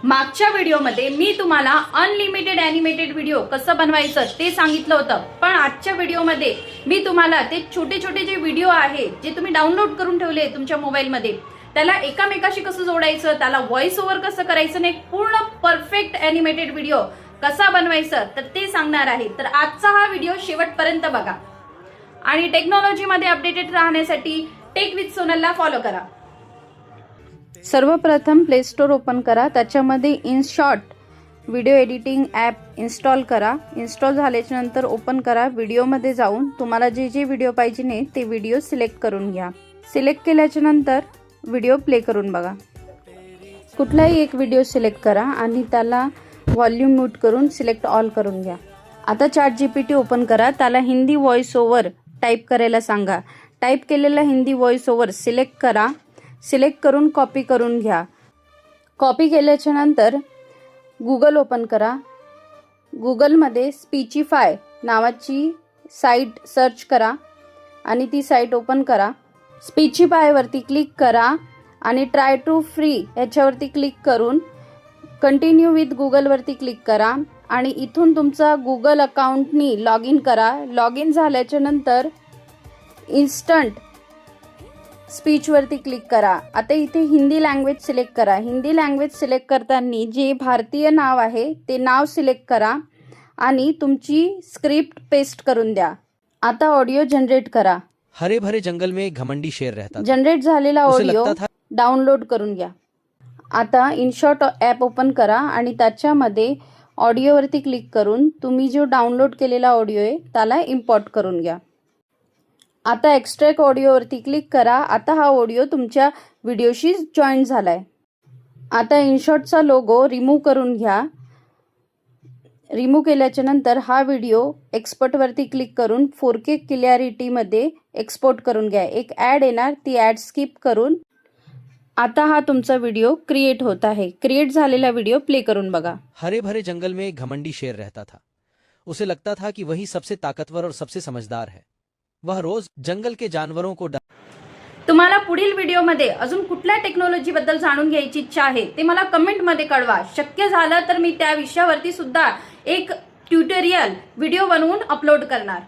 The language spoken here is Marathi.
मागच्या व्हिडिओमध्ये मी तुम्हाला अनलिमिटेड ॲनिमेटेड व्हिडिओ कसं बनवायचं ते सांगितलं होतं, पण आजच्या व्हिडिओमध्ये मी तुम्हाला ते छोटे छोटे जे व्हिडिओ आहे जे तुम्ही डाउनलोड करून ठेवले तुमच्या मोबाईलमध्ये, त्याला एकामेकाशी कसं जोडायचं, त्याला व्हॉइस ओव्हर कसं करायचं, एक पूर्ण परफेक्ट ॲनिमेटेड व्हिडिओ कसा बनवायचं तर ते सांगणार आहे। तर आजचा हा व्हिडिओ शेवटपर्यंत बघा आणि टेक्नॉलॉजीमध्ये अपडेटेड राहण्यासाठी टेक विथ सोनलला फॉलो करा। सर्वप्रथम प्ले स्टोर ओपन करा, त्याच्यामध्ये InShot video editing app install करा। इन्स्टॉल झाल्याच्या नंतर ओपन करा, व्हिडिओमध्ये जाऊन तुम्हाला जे जे व्हिडिओ पाहिजे ने ते व्हिडिओ सिलेक्ट करून घ्या। सिलेक्ट केल्याच्या नंतर व्हिडिओ प्ले करून बघा। कुठलाही एक व्हिडिओ सिलेक्ट करा आणि त्याला व्हॉल्यूम म्यूट करून सिलेक्ट ऑल करून घ्या। आता ChatGPT ओपन करा, त्याला हिंदी व्हॉइस ओव्हर टाईप करायला सांगा। टाईप केलेला हिंदी व्हॉइस ओव्हर सिलेक्ट करा, सिलेक्ट करून कॉपी करून घ्या। कॉपी केल्याच्या नंतर गूगल ओपन करा, गूगलमध्ये स्पीचीफाय नावाची साईट सर्च करा आणि ती साईट ओपन करा। स्पीचीफायवरती क्लिक करा आणि ट्राय टू फ्री याच्यावरती क्लिक करून कंटिन्यू विथ गूगलवरती क्लिक करा आणि इथून तुमचा गूगल अकाउंटनी लॉग इन करा। लॉग इन झाल्याच्या नंतर इन्स्टंट स्पीचवरती क्लिक करा। आता इथे हिंदी लँग्वेज सिलेक्ट करा। हिंदी लँग्वेज सिलेक्ट करताना जे भारतीय नाव आहे ते नाव सिलेक्ट करा आणि तुमची स्क्रिप्ट पेस्ट करून द्या। आता ऑडिओ जनरेट करा। हरे भरे जंगल में एक घमंडी शेर रहता था। जनरेट झालेला उसे ऑडिओ लगता था डाउनलोड करून घ्या। आता इनशॉट ॲप ओपन करा आणि त्याच्यामध्ये ऑडिओवरती क्लिक करून तुम्ही जो डाउनलोड केलेला ऑडिओ आहे त्याला इम्पोर्ट करून घ्या। आता एक्स्ट्रॅक्ट ऑडिओवरती क्लिक करा। आता हा ऑडिओ तुमच्या व्हिडिओशी जॉईन झालाय। आता इनशॉटचा लोगो रिमूव्ह करून घ्या। रिमूव्ह केल्याच्या नंतर हा व्हिडिओ एक्सपोर्टवरती क्लिक करून 4K क्लिअरिटीमध्ये एक्सपोर्ट करून घ्या। एक ॲड येणार, ती ॲड स्किप करून आता हा तुमचा व्हिडिओ क्रिएट होत आहे। क्रिएट झालेला व्हिडिओ प्ले करून बघा। हरे भरे जंगल में एक घमंडी शेर रहता था। उसे लगता था कि वही सबसे ताकतवर और सबसे समझदार है। वह रोज जंगल के जानवरों को तुम्हाला पुढील व्हिडिओमध्ये अजून कुठल्या टेक्नॉलॉजी बद्दल जाणून घ्यायची इच्छा आहे ते मला कमेंटमध्ये कळवा। शक्य झालं तर मी त्या विषयावरती सुद्धा एक ट्युटोरियल व्हिडिओ बनवून अपलोड करणार।